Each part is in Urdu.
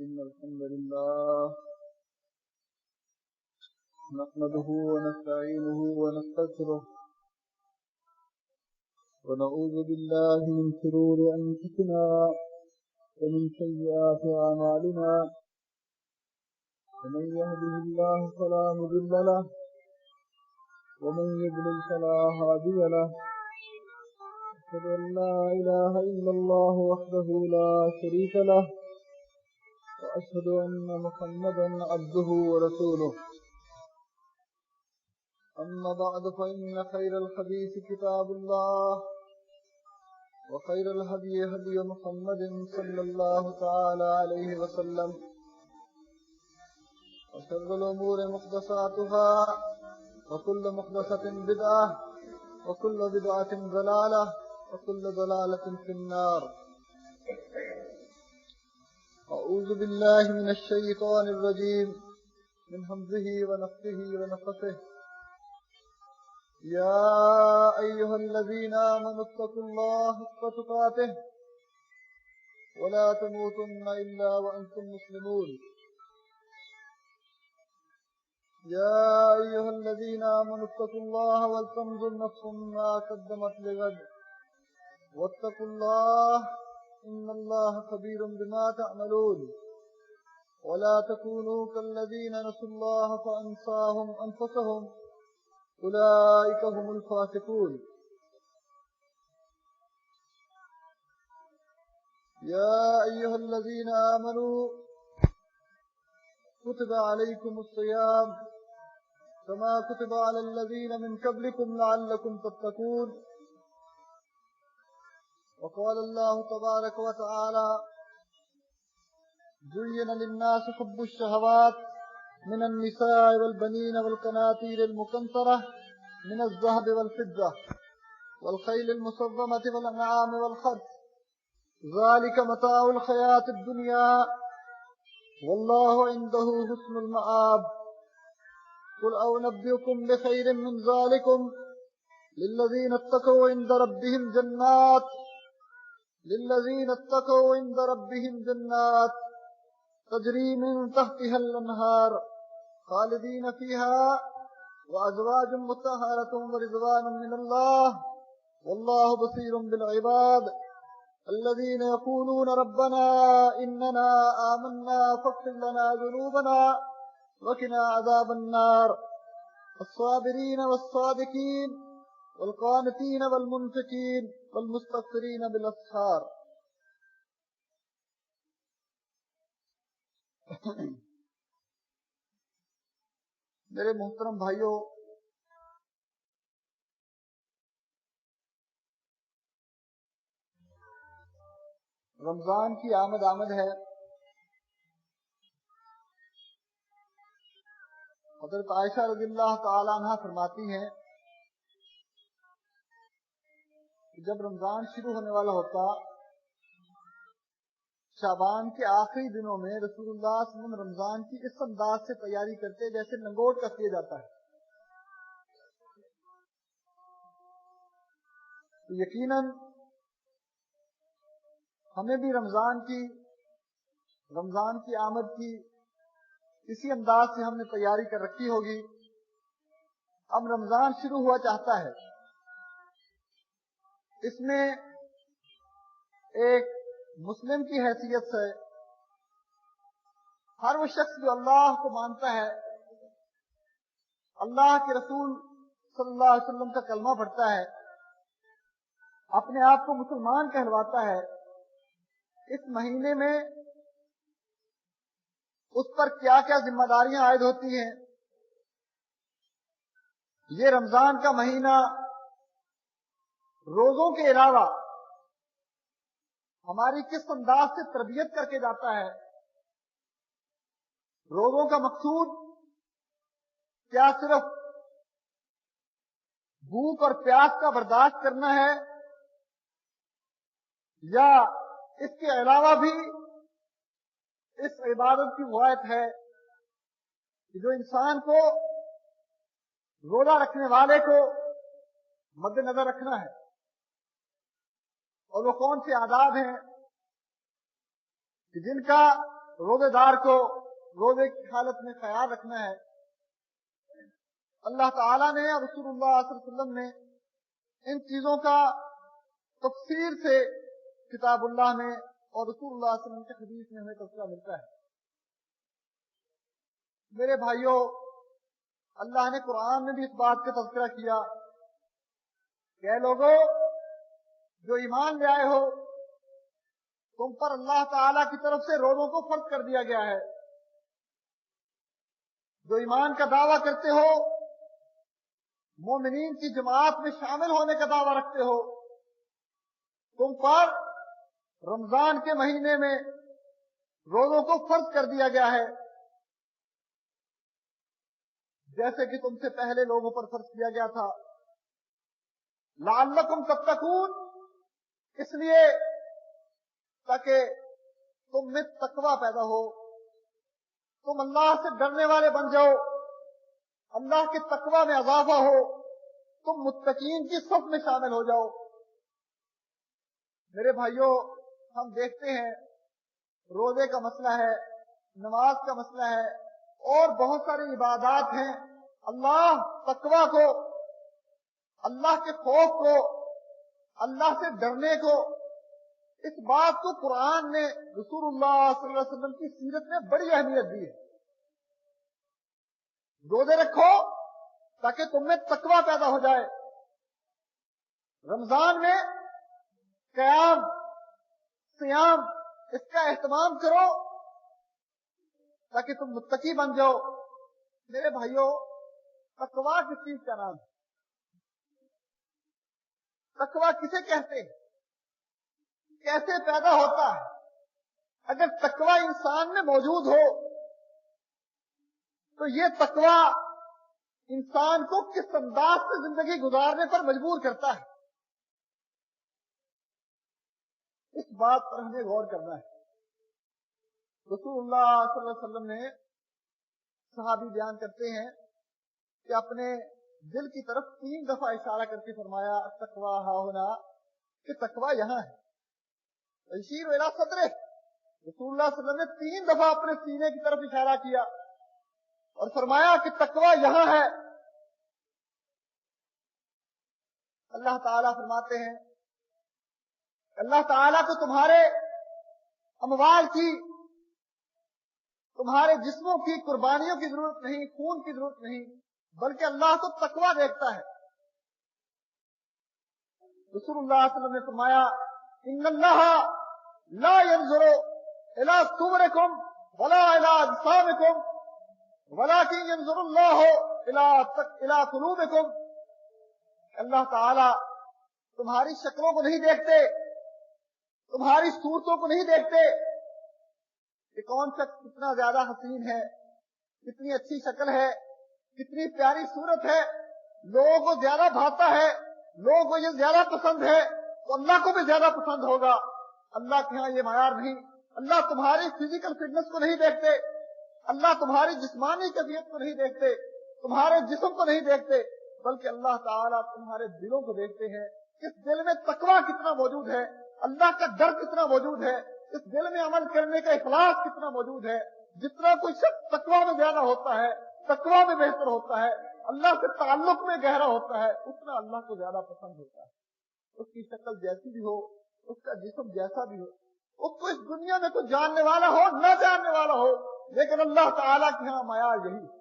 إن الحمد لله نحمده ونستعينه ونستغفره ونعوذ بالله من شرور أنفسنا ومن سيئات أعمالنا ومن يهده الله فلا مضل له ومن يضلل فلا هادي له أشهد أن لا إله إلا الله وحده لا شريك له وأشهد أن محمدا عبده ورسوله أما بعد فإن خير الحديث كتاب الله وخير الهدي هدي محمد صلى الله تعالى عليه وسلم وشر الأمور محدثاتها وكل محدثة بدعة وكل بدعة ضلالة وكل ضلالة في النار. أعوذ بالله من الشيطان الرجيم من همزه ونفخه ونفثه. يا أيها الذين آمنوا اتقوا الله حق تقاته ولا تموتن إلا وأنتم مسلمون. يا أيها الذين آمنوا اتقوا الله ولتنظر نفس ما قدمت لغد واتقوا الله إن الله خبير بما تعملون. ولا تكونوا كالذين نسوا الله فأنساهم أنفسهم أولئك هم الفاسقون. يا أيها الذين آمنوا كتب عليكم الصيام كما كتب على الذين من قبلكم لعلكم تتقون. وقال الله تبارك وتعالى زين للناس حب الشهوات من النساء والبنين والقناطير المقنطرة من الذهب والفضة والخيل المسومة والأنعام والحرث ذلك متاع الحياة الدنيا والله عنده حسن المآب. قل أنبئكم بخير من ذلكم للذين اتقوا عند ربهم جنات تجري من تحتها الأنهار خالدين فيها وأزواج مطهرة ورضوان من الله والله بصير بالعباد. الذين يقولون ربنا إننا آمنا فاغفر لنا ذنوبنا وقنا عذاب النار. الصابرين والصادقين والقانتين والمنفقين والمستغفرين بالأسحار. میرے محترم بھائیوں، رمضان کی آمد ہے. حضرت عائشہ رضی اللہ تعالی عنہ فرماتی ہیں کہ جب رمضان شروع ہونے والا ہوتا، شعبان کے آخری دنوں میں رسول اللہ صلی اللہ علیہ وسلم رمضان کی اس انداز سے تیاری کرتے جیسے لنگوٹ کا کیا جاتا ہے. تو یقیناً ہمیں بھی رمضان کی آمد کی اسی انداز سے ہم نے تیاری کر رکھی ہوگی. اب رمضان شروع ہوا چاہتا ہے. اس میں ایک مسلم کی حیثیت سے ہر وہ شخص جو اللہ کو مانتا ہے، اللہ کے رسول صلی اللہ علیہ وسلم کا کلمہ پڑھتا ہے، اپنے آپ کو مسلمان کہلواتا ہے، اس مہینے میں اس پر کیا کیا ذمہ داریاں عائد ہوتی ہیں، یہ رمضان کا مہینہ روزوں کے علاوہ ہماری کس انداز سے تربیت کر کے جاتا ہے. روزوں کا مقصود کیا صرف بھوک اور پیاس کا برداشت کرنا ہے، یا اس کے علاوہ بھی اس عبادت کی غایت ہے کہ جو انسان کو روزہ رکھنے والے کو مد نظر رکھنا ہے. اور وہ کون سے آداب ہیں کہ جن کا روزے دار کو روزے کی حالت میں خیال رکھنا ہے. اللہ تعالیٰ نے اور رسول اللہ صلی اللہ علیہ وسلم نے ان چیزوں کا تفصیل سے کتاب اللہ میں اور رسول اللہ صلی اللہ علیہ وسلم کے حدیث میں ہمیں تذکرہ ملتا ہے. میرے بھائیوں، اللہ نے قرآن میں بھی اس بات کا تذکرہ کیا کہ اے لوگوں جو ایمان لے آئے ہو، تم پر اللہ تعالیٰ کی طرف سے روزوں کو فرض کر دیا گیا ہے. جو ایمان کا دعویٰ کرتے ہو، مومنین کی جماعت میں شامل ہونے کا دعویٰ رکھتے ہو، تم پر رمضان کے مہینے میں روزوں کو فرض کر دیا گیا ہے، جیسے کہ تم سے پہلے لوگوں پر فرض کیا گیا تھا. لعلکم تتقون، اس لیے تاکہ تم میں تقوی پیدا ہو، تم اللہ سے ڈرنے والے بن جاؤ، اللہ کے تقوی میں اضافہ ہو، تم متقین کی صف میں شامل ہو جاؤ. میرے بھائیوں، ہم دیکھتے ہیں روزے کا مسئلہ ہے، نماز کا مسئلہ ہے، اور بہت ساری عبادات ہیں. اللہ تقوی کو، اللہ کے خوف کو، اللہ سے ڈرنے کو، اس بات کو قرآن نے رسول اللہ صلی اللہ علیہ وسلم کی سیرت میں بڑی اہمیت دی ہے. روزے رکھو تاکہ تم میں تقوی پیدا ہو جائے. رمضان میں قیام، سیام، اس کا اہتمام کرو تاکہ تم متقی بن جاؤ. میرے بھائیوں، تقوی کس چیز کا نام ہے؟ تقوی کسے کہتے ہیں؟ کیسے پیدا ہوتا ہے؟ اگر تقوی انسان میں موجود ہو تو یہ تقوی انسان کو کس انداز سے زندگی گزارنے پر مجبور کرتا ہے، اس بات پر ہمیں غور کرنا ہے. رسول اللہ صلی اللہ علیہ وسلم نے، صحابی بیان کرتے ہیں کہ اپنے دل کی طرف 3 دفعہ اشارہ کر کے فرمایا تقوی ہاہنا، کہ تقوی یہاں ہے. اشیر الی صدرہ، رسول اللہ صلی اللہ علیہ وسلم نے 3 دفعہ اپنے سینے کی طرف اشارہ کیا اور فرمایا کہ تقوی یہاں ہے. اللہ تعالیٰ فرماتے ہیں، اللہ تعالیٰ کو تمہارے اموال کی، تمہارے جسموں کی قربانیوں کی ضرورت نہیں، خون کی ضرورت نہیں، بلکہ اللہ تو تقوی دیکھتا ہے. رسول اللہ صلی اللہ علیہ وسلم نے فرمایا ان اللہ لا ينظر الى صورکم ولا الى اجسامکم ولكن ينظر اللہ الى قلوبکم. اللہ تعالی تمہاری شکلوں کو نہیں دیکھتے، تمہاری صورتوں کو نہیں دیکھتے کہ کون شخص کتنا زیادہ حسین ہے، کتنی اچھی شکل ہے، کتنی پیاری صورت ہے، لوگوں کو زیادہ بھاتا ہے، لوگوں کو یہ زیادہ پسند ہے تو اللہ کو بھی زیادہ پسند ہوگا. اللہ کے ہاں یہ معیار نہیں. اللہ تمہاری فزیکل فٹنس کو نہیں دیکھتے، اللہ تمہاری جسمانی کیفیت کو نہیں دیکھتے، تمہارے جسم کو نہیں دیکھتے، بلکہ اللہ تعالیٰ تمہارے دلوں کو دیکھتے ہیں. اس دل میں تقوی کتنا موجود ہے، اللہ کا ڈر کتنا موجود ہے، اس دل میں عمل کرنے کا اخلاص کتنا موجود ہے. جتنا کوئی شخص تقوی میں زیادہ ہوتا ہے، تقوی میں بہتر ہوتا ہے، اللہ سے تعلق میں گہرا ہوتا ہے، اتنا اللہ کو زیادہ پسند ہوتا ہے. اس کی شکل جیسی بھی ہو، اس کا جسم جیسا بھی ہو، اس کو اس دنیا میں کوئی جاننے والا ہو نہ جاننے والا ہو، لیکن اللہ تعالیٰ کے ہاں معیار یہی ہے.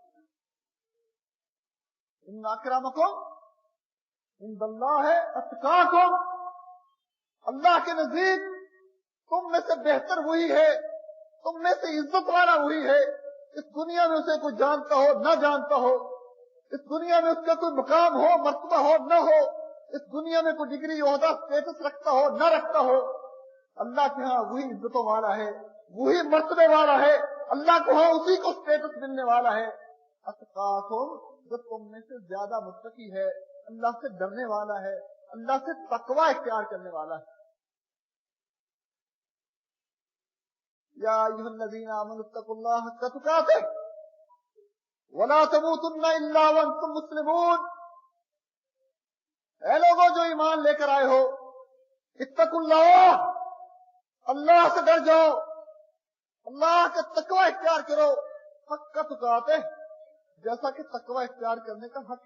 ان اکرمکم عند اللہ اتقاکم، اللہ کے نزدیک تم میں سے بہتر وہی ہے، تم میں سے عزت والا وہی ہے. اس دنیا میں اسے کوئی جانتا ہو نہ جانتا ہو، اس دنیا میں اس کا کوئی مقام ہو، مرتبہ ہو نہ ہو، اس دنیا میں کوئی ڈگری، عہدہ، اسٹیٹس رکھتا ہو نہ رکھتا ہو، اللہ کے ہاں وہی عزتوں والا ہے، وہی مرتبے والا ہے، اللہ کو ہاں اسی کو اسٹیٹس ملنے والا ہے. اتقاکم، جو تم میں سے زیادہ متقی ہے، اللہ سے ڈرنے والا ہے، اللہ سے تقوی اختیار کرنے والا ہے. یا ایھا الذین آمنوا اتقوا اللہ حق تقاتہ ولا تموتن الا وانتم مسلمون. اے لوگوں جو ایمان لے کر آئے ہو، اتقوا اللہ، اللہ سے ڈر جاؤ اللہ کا تقوی اختیار کرو، حق کا تقاتے جیسا کہ تقوی اختیار کرنے کا حق.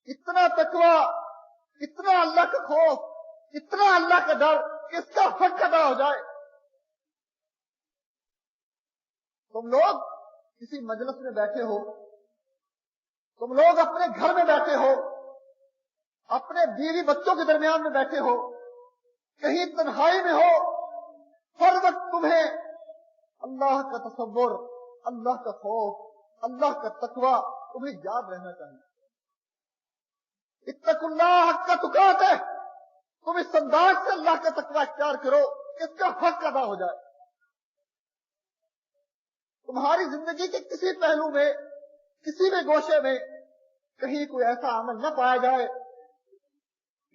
اتنا تقوی، اتنا اللہ کا خوف، اتنا اللہ کا ڈر کہ اس کا حق ادا ہو جائے. تم لوگ کسی مجلس میں بیٹھے ہو، تم لوگ اپنے گھر میں بیٹھے ہو، اپنے بیوی بچوں کے درمیان میں بیٹھے ہو، کہیں تنہائی میں ہو، ہر وقت تمہیں اللہ کا تصور، اللہ کا خوف، اللہ کا تقوی تمہیں یاد رہنا چاہیے. اتقوا اللہ حق تقاتے، تم اس انداز سے اللہ کا تقوی اختیار کرو کہ اس کا حق ادا ہو جائے. تمہاری زندگی کے کسی پہلو میں، کسی بھی گوشے میں کہیں کوئی ایسا عمل نہ پایا جائے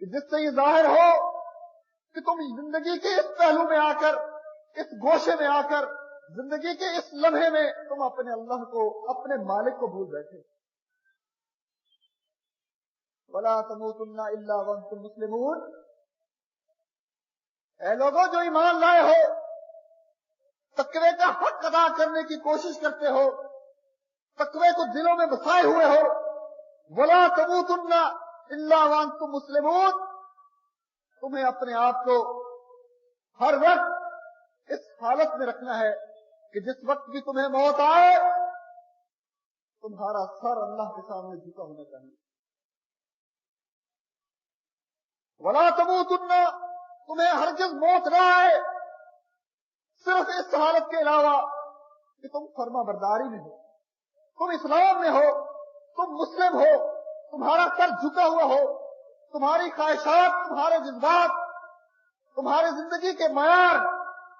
کہ جس سے یہ ظاہر ہو کہ تم زندگی کے اس پہلو میں آ کر، اس گوشے میں آ کر، زندگی کے اس لمحے میں تم اپنے اللہ کو، اپنے مالک کو بھول بیٹھے. وَلَا تَمُوتُنَّ إِلَّا وَأَنْتُمْ مُسْلِمُونَ. اے لوگوں جو ایمان لائے ہو، تقوی کا حق ادا کرنے کی کوشش کرتے ہو، تقوی کو دلوں میں بسائے ہوئے ہو، وَلَا تَمُوتُنَّ إِلَّا وَأَنْتُمْ مُسْلِمُونَ. تمہیں اپنے آپ کو ہر وقت اس حالت میں رکھنا ہے کہ جس وقت بھی تمہیں موت آئے تمہارا سر اللہ کے سامنے جھکا ہونا چاہیے. وَلَا تَمُوتُنَّ، تمہیں ہرگز موت نہ آئے صرف اس حالت کے علاوہ کہ تم فرما برداری میں ہو، تم اسلام میں ہو، تم مسلم ہو، تمہارا سر جھکا ہوا ہو، تمہاری خواہشات، تمہارے جذبات، تمہاری زندگی کے معیار،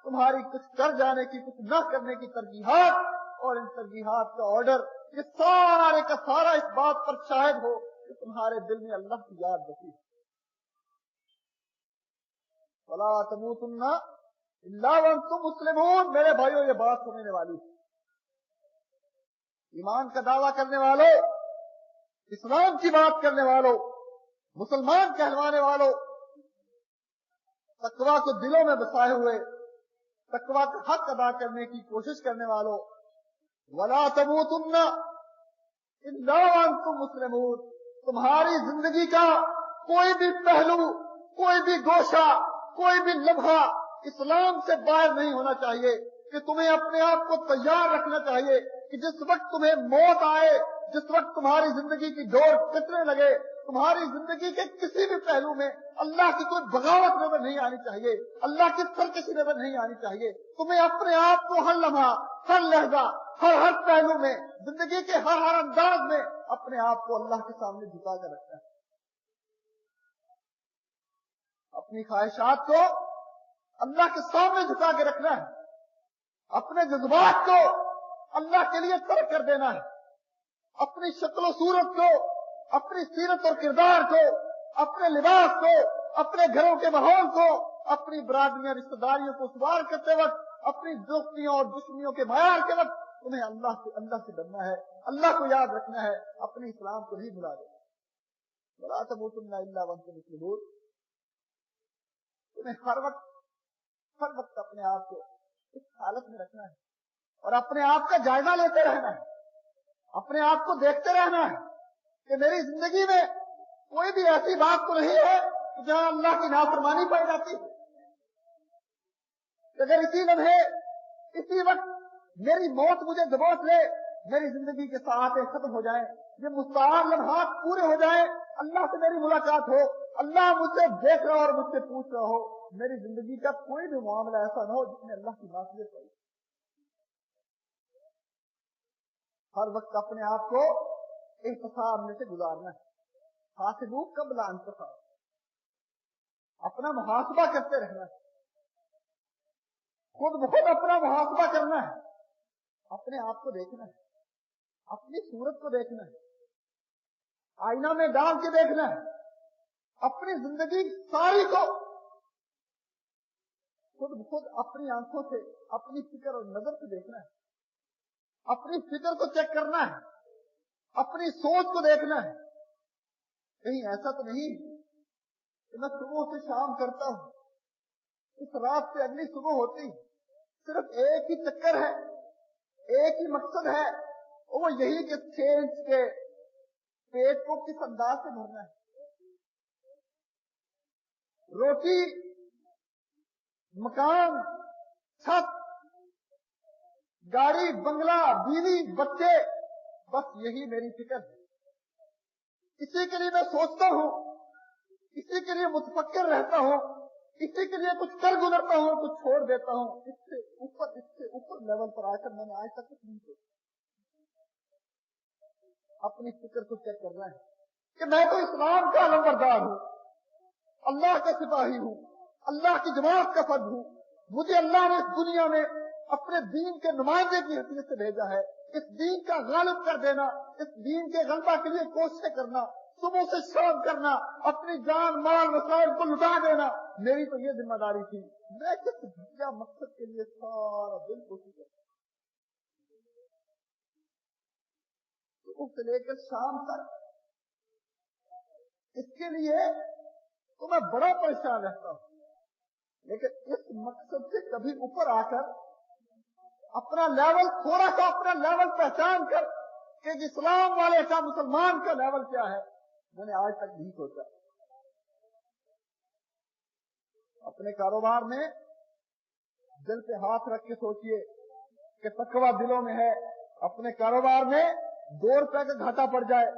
تمہاری کچھ کر جانے کی، کچھ نہ کرنے کی ترجیحات اور ان ترجیحات کا آرڈر، یہ سارے کا سارا اس بات پر شاہد ہو کہ تمہارے دل میں اللہ کی یاد بسی. وَلَا تَمُوتُنَّ إِلَّا وَأَنْتُمْ مُسْلِمُونَ. میرے بھائیو یہ بات سمجھنے والی، ایمان کا دعویٰ کرنے والوں، اسلام کی بات کرنے والوں، مسلمان کہلوانے والوں، تقوی کو دلوں میں بسائے ہوئے تقوی کا حق ادا کرنے کی کوشش کرنے والوں، وَلَا تَمُوتُنَّ إِلَّا وَأَنْتُمْ مُسْلِمُونَ. تمہاری زندگی کا کوئی بھی پہلو، کوئی بھی گوشہ، کوئی بھی لمحہ اسلام سے باہر نہیں ہونا چاہیے. کہ تمہیں اپنے آپ کو تیار رکھنا چاہیے کہ جس وقت تمہیں موت آئے، جس وقت تمہاری زندگی کی ڈور کٹنے لگے، تمہاری زندگی کے کسی بھی پہلو میں اللہ کی کوئی بغاوت نظر نہیں آنی چاہیے، اللہ کی سرکشی نظر نہیں آنی چاہیے. تمہیں اپنے آپ کو ہر لمحہ، ہر لہجہ، ہر پہلو میں، زندگی کے ہر انداز میں اپنے آپ کو اللہ کے سامنے جھکا کر رکھنا ہے. اپنی خواہشات کو اللہ کے سامنے جھکا کے رکھنا ہے، اپنے جذبات کو اللہ کے لیے ترک کر دینا ہے، اپنی شکل و صورت کو، اپنی سیرت اور کردار کو، اپنے لباس کو، اپنے گھروں کے ماحول کو، اپنی برادریاں رشتہ داریوں کو سوار کرتے وقت، اپنی دوستیوں اور دشمنیوں کے معیار کے وقت تمہیں اللہ سے ڈرنا ہے، اللہ کو یاد رکھنا ہے، اپنے اسلام کو نہیں بھلا دینا. وَلَا تَمُوتُنَّ إِلَّا وَأَنْتُمْ مُسْلِمُونَ. تمہیں ہر وقت اپنے آپ کو اس حالت میں رکھنا ہے اور اپنے آپ کا جائزہ لیتے رہنا ہے، اپنے آپ کو دیکھتے رہنا ہے کہ میری زندگی میں کوئی بھی ایسی بات تو نہیں ہے جہاں اللہ کی نافرمانی پائی جاتی ہے. اگر اسی لمحے، اسی وقت میری موت مجھے دبوچ لے، میری زندگی کے ساعتیں ختم ہو جائیں، یہ مستعار لمحات پورے ہو جائیں، اللہ سے میری ملاقات ہو، اللہ مجھ سے دیکھ رہا اور مجھ سے پوچھ رہا ہو، میری زندگی کا کوئی بھی معاملہ ایسا نہ ہو جس میں اللہ کی معصیت ہو. ہر وقت اپنے آپ کو احتساب میں سے گزارنا ہے. حاسبوا قبل ان تحاسبوا. اپنا محاسبہ کرتے رہنا ہے، خود بخود اپنا محاسبہ کرنا ہے، اپنے آپ کو دیکھنا ہے، اپنی صورت کو دیکھنا ہے، آئینہ میں ڈال کے دیکھنا ہے، اپنی زندگی ساری کو خود بخود اپنی آنکھوں سے، اپنی فکر اور نظر سے دیکھنا ہے، اپنی فکر کو چیک کرنا ہے، اپنی سوچ کو دیکھنا ہے. کہیں ایسا تو نہیں کہ میں صبح سے شام کرتا ہوں، اس رات سے اگلی صبح ہوتی صرف ایک ہی چکر ہے, ایک ہی مقصد ہے, وہ یہی کہ 6 انچ کے پیٹ کو کس انداز سے بھرنا ہے. روٹی, مکان, چھت, گاڑی, بنگلہ, بیوی, بچے, بس یہی میری فکر ہے. اسی کے لیے میں سوچتا ہوں, اسی کے لیے متفکر رہتا ہوں, اسی کے لیے کچھ کر گزرتا ہوں, کچھ چھوڑ دیتا ہوں. اس سے اوپر لیول پر آ کر میں نے آج تک کچھ نہیں سوچا. اپنی فکر کو چیک کرنا ہے کہ میں تو اسلام کا علمبردار ہوں, اللہ کا سپاہی ہوں, اللہ کی جماعت کا فرد ہوں. مجھے اللہ نے اس دنیا میں اپنے دین کے نمائندے کی حیثیت سے بھیجا ہے. اس دین کا غالب کر دینا, اس دین کے غلبہ کے لیے کوششیں کرنا, صبح سے شام کرنا, اپنی جان مال وسائل کو لٹا دینا, میری تو یہ ذمہ داری تھی. میں کس گھٹیا مقصد کے لیے سارا دن کوشش کرتا, صبح سے لے کر شام تک. اس کے لیے تو میں بڑا پریشان رہتا ہوں, لیکن اس مقصد سے کبھی اوپر آ کر اپنا لیول, تھوڑا سا اپنا لیول پہچان کر کہ اسلام والے کا, مسلمان کا لیول کیا ہے, میں نے آج تک نہیں سوچا. اپنے کاروبار میں دل پہ ہاتھ رکھ کے سوچئے کہ تقویٰ دلوں میں ہے. اپنے کاروبار میں 2 روپے کا گھاٹا پڑ جائے,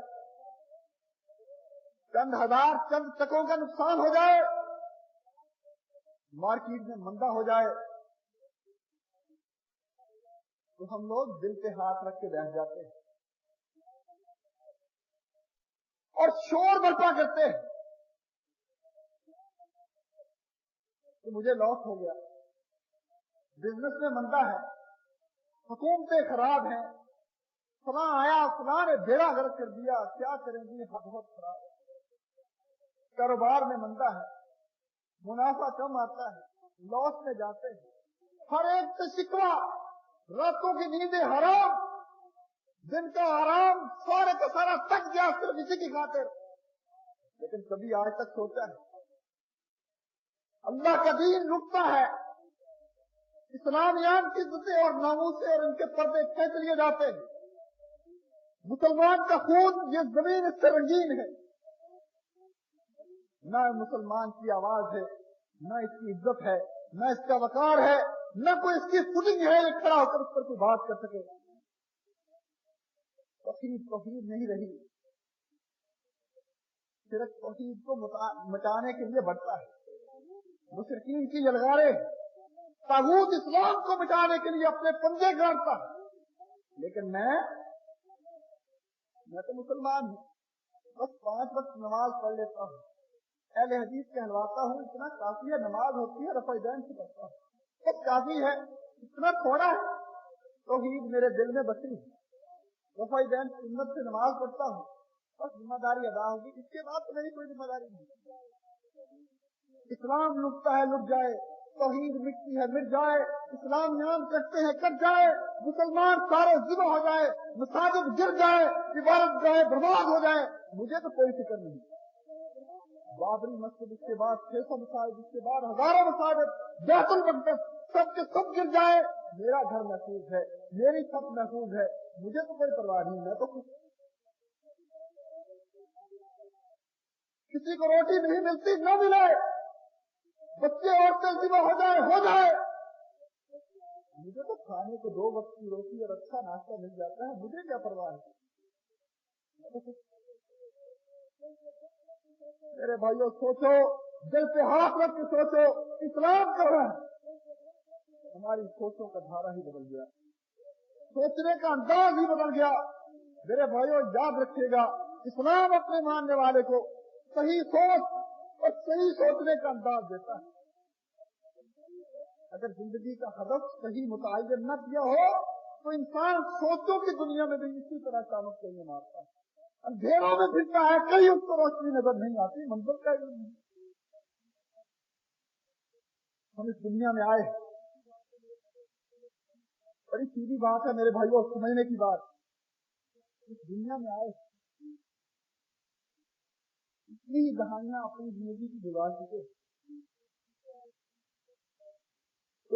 چند ہزار, چند ٹکوں کا نقصان ہو جائے, مارکیٹ میں مندا ہو جائے, تو ہم لوگ دل پہ ہاتھ رکھ کے بیٹھ جاتے ہیں اور شور برپا کرتے ہیں کہ مجھے لاس ہو گیا, بزنس میں مندا ہے, حکومتیں خراب ہیں, فلاں آیا, فلاں نے بیڑا غرق کر دیا, کیا کریں گے, بہت خراب ہے. کاروبار میں مندا ہے, منافع کم آتا ہے, لاس میں جاتے ہیں. ہر ایک سے شکوا, راتوں کی نیندیں حرام, دن کا آرام سارے کا سارا تک گیا صرف اسی کی خاطر. لیکن کبھی آج تک سوچا ہے اللہ کا دین لٹتا ہے, اسلامیان کی عزتیں اور ناموسیں اور ان کے پردے کھینچ لیے جاتے ہیں. مسلمان کا خون, یہ زمین اس سے رنگین ہے. نہ مسلمان کی آواز ہے, نہ اس کی عزت ہے, نہ اس کا وقار ہے, نہ کوئی اس کی فٹنگ ہے کھڑا ہو کر اس پر کوئی بات کر سکے. توحید نہیں رہی, صرف توحید کو مٹانے کے لیے بڑھتا ہے. مشرکین کی یلغاریں, طاغوت اسلام کو مٹانے کے لیے اپنے پنجے گاڑتا ہے. لیکن میں تو مسلمان ہوں, بس 5 وقت نماز پڑھ لیتا ہوں, اہل حدیث کہلواتا ہوں, اتنا کافی ہے. نماز ہوتی ہے رفع دین سے پڑھتا ہوں, بس کافی ہے, اتنا تھوڑا ہے. توحید میرے دل میں بسی ہے, رفع دین سنت سے نماز پڑھتا ہوں, بس ذمہ داری ادا ہوگی, اس کے بعد تو میری کوئی ذمہ داری نہیں. اسلام لٹتا ہے لٹ جائے, توحید مٹتی ہے مٹ جائے, اسلام نام کرتے ہیں کٹ جائے, مسلمان سارے ذبح ہو جائے, مساجد گر جائے, عبادت گاہیں برباد ہو جائے, مجھے تو کوئی فکر نہیں. بابری مسجد, اس کے بعد 600 مساجد, اس کے بعد ہزاروں مساجد, بیت المقدس, سب کے سب گر جائے, میرا گھر محفوظ ہے, میری چھت محفوظ ہے, مجھے تو کوئی پرواہ نہیں. میں تو کسی کو روٹی نہیں ملتی, نہ ملے, بچے عورتیں ذبح ہو جائے, مجھے تو کھانے کو 2 وقت کی روٹی اور اچھا ناشتہ مل جاتا ہے, مجھے کیا پرواہ ہے. میرے بھائیوں سوچو, دل پہ ہاتھ رکھ کے سوچو, اسلام کر رہا ہے. ہماری سوچوں کا دھارا ہی بدل گیا, سوچنے کا انداز ہی بدل گیا. میرے بھائیوں یاد رکھیے گا, اسلام اپنے ماننے والے کو صحیح سوچ اور صحیح سوچنے کا انداز دیتا ہے. اگر زندگی کا ہدف صحیح متعین نہ کیا ہو تو انسان سوچوں کی دنیا میں بھی اسی طرح تعلق کرنے مارتا ہے, اندھیروں میں پھرتا ہے, کہیں اس کو روشنی نظر نہیں آتی, منظر کا علم نہیں. ہم اس دنیا میں آئے, بڑی سیدھی بات ہے میرے بھائیوں, سمجھنے کی بات. اس دنیا میں آئے, اتنی دہائیاں اپنی زندگی کی گزار چکے,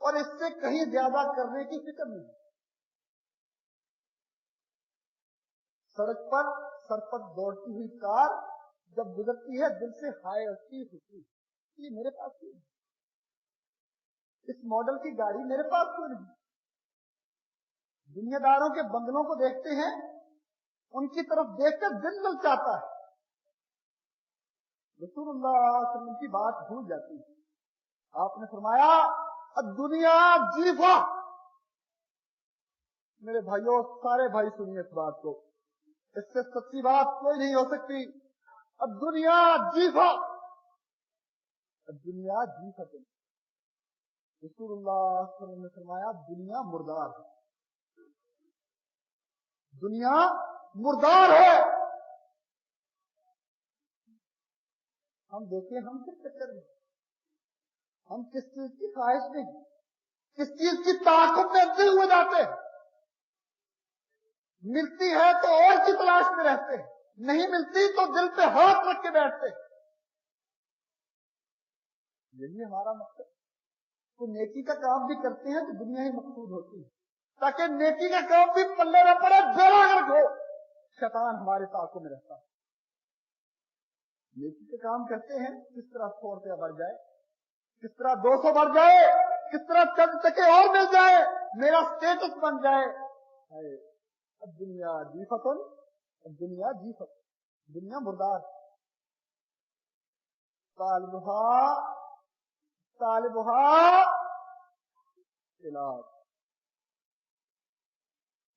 اور اس سے کہیں زیادہ کرنے کی فکر نہیں. سڑک پر سر پر دوڑتی ہوئی کار جب گزرتی ہے دل سے ہائے اچھی خوشی, یہ میرے پاس کیوں نہیں, اس ماڈل کی گاڑی میرے پاس کیوں نہیں. دنیا داروں کے بنگلوں کو دیکھتے ہیں, ان کی طرف دیکھ کر دل للچاتا ہے. رسول اللہ صلی اللہ علیہ وسلم کی بات بھول جاتی ہے. آپ نے فرمایا الدنیا جیفہ. میرے بھائیوں, سارے بھائی سنیے اس بات کو, اس سے سچی بات کوئی نہیں ہو سکتی. الدنیا جیفہ, الدنیا جیفہ. رسول اللہ صلی اللہ علیہ وسلم نے فرمایا دنیا مردار ہے, دنیا مردار ہے. ہم دیکھیں ہم کس چکر میں, ہم کس چیز کی خواہش میں, کس چیز کی تعاقب میں اندھے ہوئے جاتے ہیں. ملتی ہے تو اور کی تلاش میں رہتے ہیں, نہیں ملتی تو دل پہ ہاتھ رکھ کے بیٹھتے ہیں. یہی ہمارا مقصد. تو نیکی کا کام بھی کرتے ہیں تو دنیا ہی مقصود ہوتی ہے, تاکہ نیکی کا کام بھی پلے نہ پڑے, بیڑا گرک ہو. شیطان ہمارے تعاقب میں رہتا ہے. نیکی کا کام کرتے ہیں, کس طرح 100 روپیہ بڑھ جائے, کس طرح 200 بڑھ جائے, کس طرح چند ٹکے اور مل جائے, میرا سٹیٹس بن جائے. اب دنیا جیفتن, اب دنیا جیفت, دنیا مردار. طالبها علاج.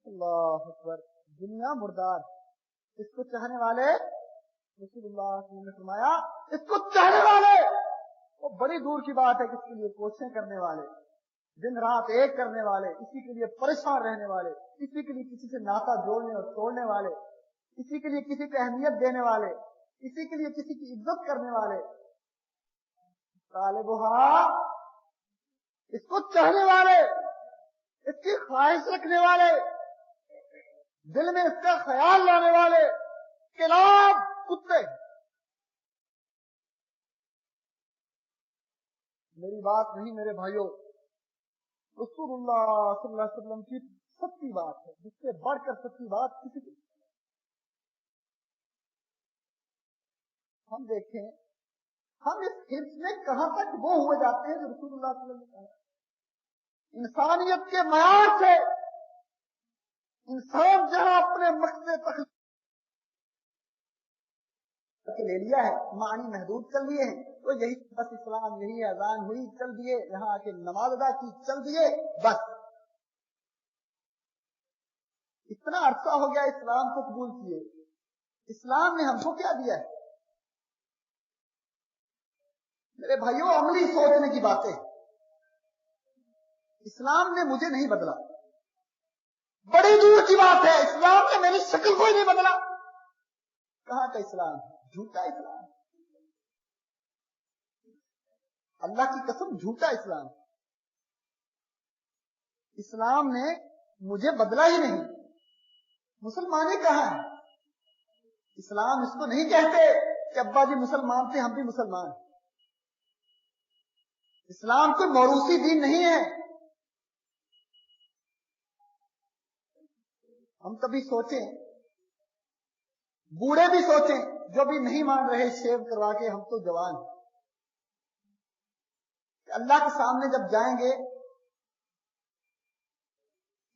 اللہ اکبر. دنیا مردار, اس کو چاہنے والے, رسول اللہ صلی اللہ علیہ وسلم نے فرمایا اس کو چاہنے والے, وہ بڑی دور کی بات ہے کہ اس کے لیے کوششیں کرنے والے, دن رات ایک کرنے والے, اسی کے لیے پریشان رہنے والے, اسی کے لیے کسی سے ناطا جوڑنے اور توڑنے والے, اسی کے لیے کسی کو اہمیت دینے والے, اسی کے لیے کسی کی عزت کرنے والے. طالبها, اس کو چاہنے والے, اس کی خواہش رکھنے والے, دل میں اس کا خیال لانے والے, کلاب کتے. میری بات نہیں میرے بھائیوں, رسول اللہ صلی اللہ علیہ وسلم کی سچی بات ہے, جس سے بڑھ کر سچی بات کسی کی. ہم دیکھیں ہم اس حرص میں کہاں تک وہ ہوئے جاتے ہیں جو رسول اللہ صلی اللہ علیہ وسلم نے کہا. انسانیت کے معیار سے انسان جہاں اپنے مقصد تک لے لیا ہے, معنی محدود کر لیے ہیں, تو یہی بس اسلام, یہی اذان ہوئی چل دیے, یہاں آ کے نماز ادا کی چل دیے, بس اتنا عرصہ ہو گیا اسلام کو قبول کیے. اسلام نے ہم کو کیا دیا ہے میرے بھائیوں؟ عملی سوچنے کی باتیں. اسلام نے مجھے نہیں بدلا, بڑی دور کی بات ہے. اسلام نے میری شکل کو ہی نہیں بدلا. کہاں کا اسلام؟ جھوٹا اسلام, اللہ کی قسم جھوٹا اسلام. اسلام نے مجھے بدلا ہی نہیں. مسلمانی کہاں ہے؟ اسلام اس کو نہیں کہتے کہ ابا جی مسلمان تھے ہم بھی مسلمان. اسلام کوئی موروثی دین نہیں ہے. ہم کبھی سوچیں, بوڑھے بھی سوچیں, جو بھی نہیں مان رہے شیو کروا کے, ہم تو جوان ہیں, کہ اللہ کے سامنے جب جائیں گے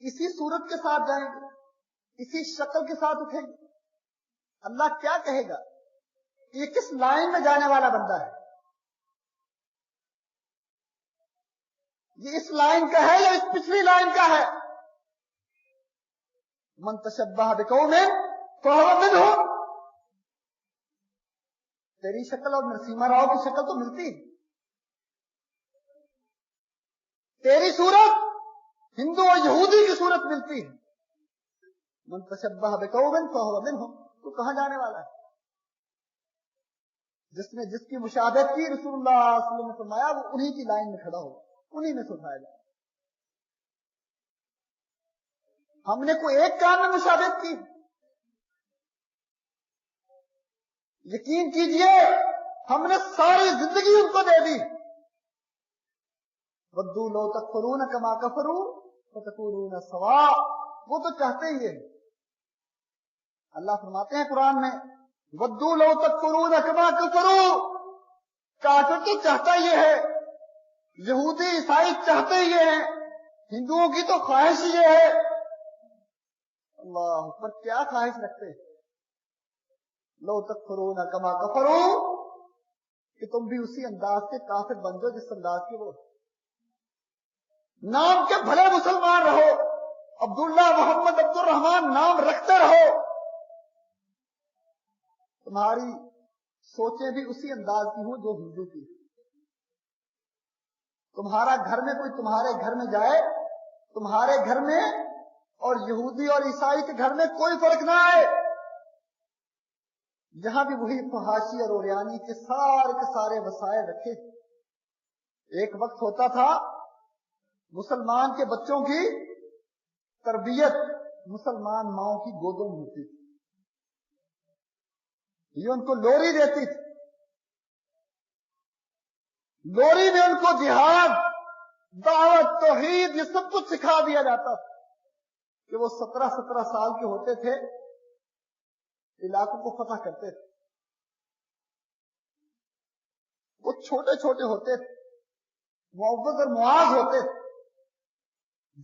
اسی صورت کے ساتھ جائیں گے, اسی شکل کے ساتھ اٹھیں گے. اللہ کیا کہے گا؟ یہ کس لائن میں جانے والا بندہ ہے؟ یہ اس لائن کا ہے یا اس پچھلی لائن کا ہے؟ من تشبہ بقوم فہو منہم. تیری شکل اور نرسیما راؤ کی شکل تو ملتی ہے, تیری صورت ہندو اور یہودی کی صورت ملتی ہے. من تشبہ بقوم فہو منہم. تو کہاں جانے والا ہے؟ جس نے جس کی مشابہت کی, رسول اللہ صلی اللہ علیہ وسلم نے فرمایا وہ انہی کی لائن میں کھڑا ہوگا, انہی میں سے اٹھایا جائے. ہم نے کوئی ایک کام میں مشابہت کی, یقین کیجئے ہم نے ساری زندگی ان کو دے دی. ودوا لو تکفرون کما کفروا فتکونون سواء، وہ تو چاہتے ہی ہیں. اللہ فرماتے ہیں قرآن میں ودوا لو تکفرون کما کفروا، کافر تو چاہتا یہ ہے، یہودی عیسائی چاہتے یہ ہیں، ہندوؤں کی تو خواہش یہ ہے. اللہ پر کیا خواہش رکھتے ہیں؟ لو تکفرون کما کفروا، کہ تم بھی اسی انداز کے کافر بن جاؤ جس انداز کے وہ. نام کے بھلے مسلمان رہو، عبداللہ محمد عبد الرحمان نام رکھتے رہو، تمہاری سوچیں بھی اسی انداز کی ہوں جو ہندو کی. تمہارا گھر میں کوئی تمہارے گھر میں جائے، تمہارے گھر میں اور یہودی اور عیسائی کے گھر میں کوئی فرق نہ آئے، جہاں بھی وہی فحاشی اور اوریانی کے سارے وسائل رکھے. ایک وقت ہوتا تھا مسلمان کے بچوں کی تربیت مسلمان ماؤں کی گودوں میں ہوتی تھی، یہ ان کو لوری دیتی تھی، لوری میں ان کو جہاد، دعوت، توحید، یہ سب کچھ سکھا دیا جاتا تھا کہ وہ 17 سال کے ہوتے تھے، علاقوں کو فتح کرتے تھے. وہ چھوٹے چھوٹے ہوتے تھے، معوض اور معاذ ہوتے تھے،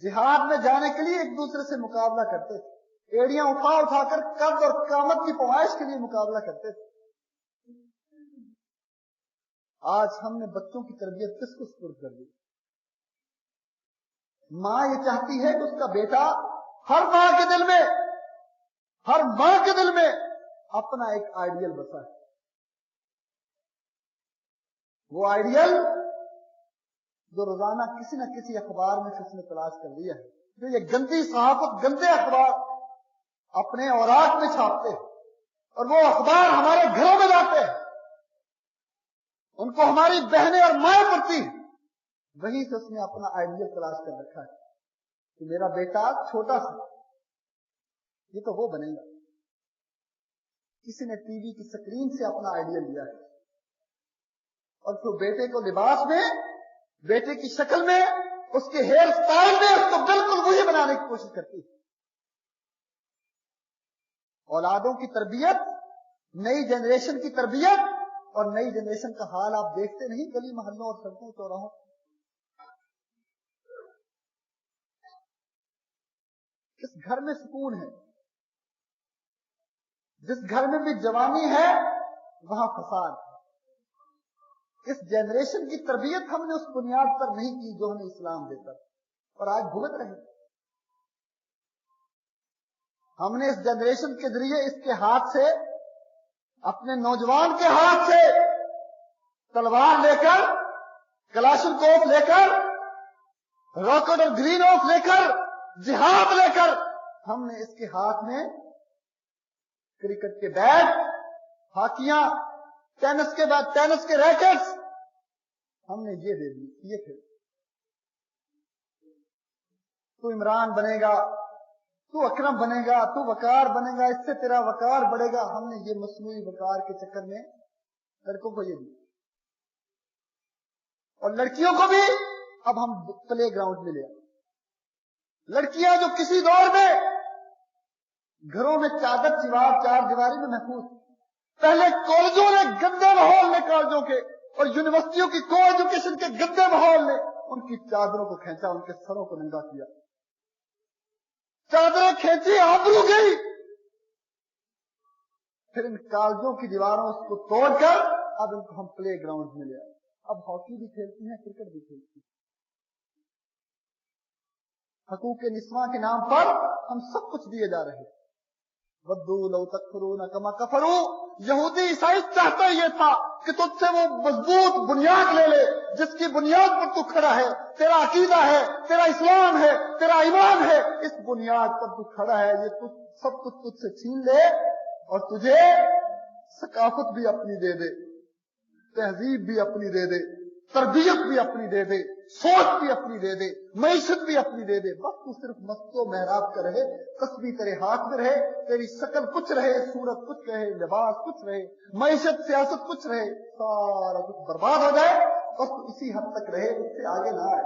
جہاد میں جانے کے لیے ایک دوسرے سے مقابلہ کرتے تھے، ایڑیاں اٹھا کر قد اور قامت کی پیمائش کے لیے مقابلہ کرتے تھے. آج ہم نے بچوں کی تربیت کس کو سپرد کر دی؟ ماں یہ چاہتی ہے کہ اس کا بیٹا، ہر ماں کے دل میں اپنا ایک آئیڈیل بسا ہے. وہ آئیڈیل جو روزانہ کسی نہ کسی اخبار میں سے اس نے تلاش کر لیا ہے، جو یہ گندی صحافت، گندے اخبار اپنے اوراق میں چھاپتے ہیں، اور وہ اخبار ہمارے گھروں میں جاتے ہیں، ان کو ہماری بہنیں اور مائیں پڑھتی ہیں، وہیں سے اس نے اپنا آئیڈیل تلاش کر رکھا ہے کہ میرا بیٹا چھوٹا سا یہ تو وہ بنے گا. کسی نے ٹی وی کی سکرین سے اپنا آئیڈیل لیا ہے، اور پھر بیٹے کو لباس میں، بیٹے کی شکل میں، اس کے ہیئر سٹائل میں اس کو بالکل وہی بنانے کی کوشش کرتی ہے. اولادوں کی تربیت، نئی جنریشن کی تربیت، اور نئی جنریشن کا حال آپ دیکھتے نہیں گلی محلوں اور سڑکوں چوراہوں. جس گھر میں سکون ہے، جس گھر میں بھی جوانی ہے، وہاں فساد ہے. اس جنریشن کی تربیت ہم نے اس بنیاد پر نہیں کی جو ہمیں اسلام دیتا، اور آج بھگت رہے. ہم نے اس جنریشن کے ذریعے اس کے ہاتھ سے، اپنے نوجوان کے ہاتھ سے تلوار لے کر، کلاشن کوف لے کر، راکٹ اور گرین آف لے کر، جہاد لے کر، ہم نے اس کے ہاتھ میں کرکٹ کے بیٹ، ہاکیاں، ٹینس کے ریکٹس، ہم نے یہ دے دی، یہ کھیل. تو عمران بنے گا، تو اکرم بنے گا، تو وقار بنے گا، اس سے تیرا وقار بڑھے گا. ہم نے یہ مصنوعی وقار کے چکر میں لڑکوں کو یہ دی، اور لڑکیوں کو بھی اب ہم پلے گراؤنڈ میں لے آئے. لڑکیاں جو کسی دور میں گھروں میں چادر چار دیواری میں محفوظ، پہلے کالجوں نے گندے ماحول میں، کالجوں کے اور یونیورسٹیوں کی کو ایجوکیشن کے گندے ماحول نے ان کی چادروں کو کھینچا، ان کے سروں کو ننگا کیا، چادریں کھینچی، آبرو گئی. پھر ان کالجوں کی دیواروں کو توڑ کر اب ان کو ہم پلے گراؤنڈ میں لے آئے. اب ہاکی بھی کھیلتی ہیں، کرکٹ بھی کھیلتی ہیں. حقوق نسواں کے نام پر ہم سب کچھ دیے جا رہے ہیں. ودوا لو تکفرون کما کفروا، یہودی عیسائی چاہتا یہ تھا کہ تجھ سے وہ مضبوط بنیاد لے لے جس کی بنیاد پر تو کھڑا ہے، تیرا عقیدہ ہے، تیرا اسلام ہے، تیرا ایمان ہے، اس بنیاد پر تو کھڑا ہے. یہ سب کچھ تجھ سے چھین لے اور تجھے ثقافت بھی اپنی دے دے، تہذیب بھی اپنی دے دے، تربیت بھی اپنی دے دے، سوچ بھی اپنی دے دے، معیشت بھی اپنی دے دے. بس تو صرف مسجد و محراب کا رہے، تسبیح تیرے ہاتھ میں رہے، تیری شکل کچھ رہے، صورت کچھ رہے، لباس کچھ رہے، معیشت سیاست کچھ رہے، سارا کچھ برباد ہو جائے. بس تو اسی حد تک رہے، اس سے آگے نہ آئے.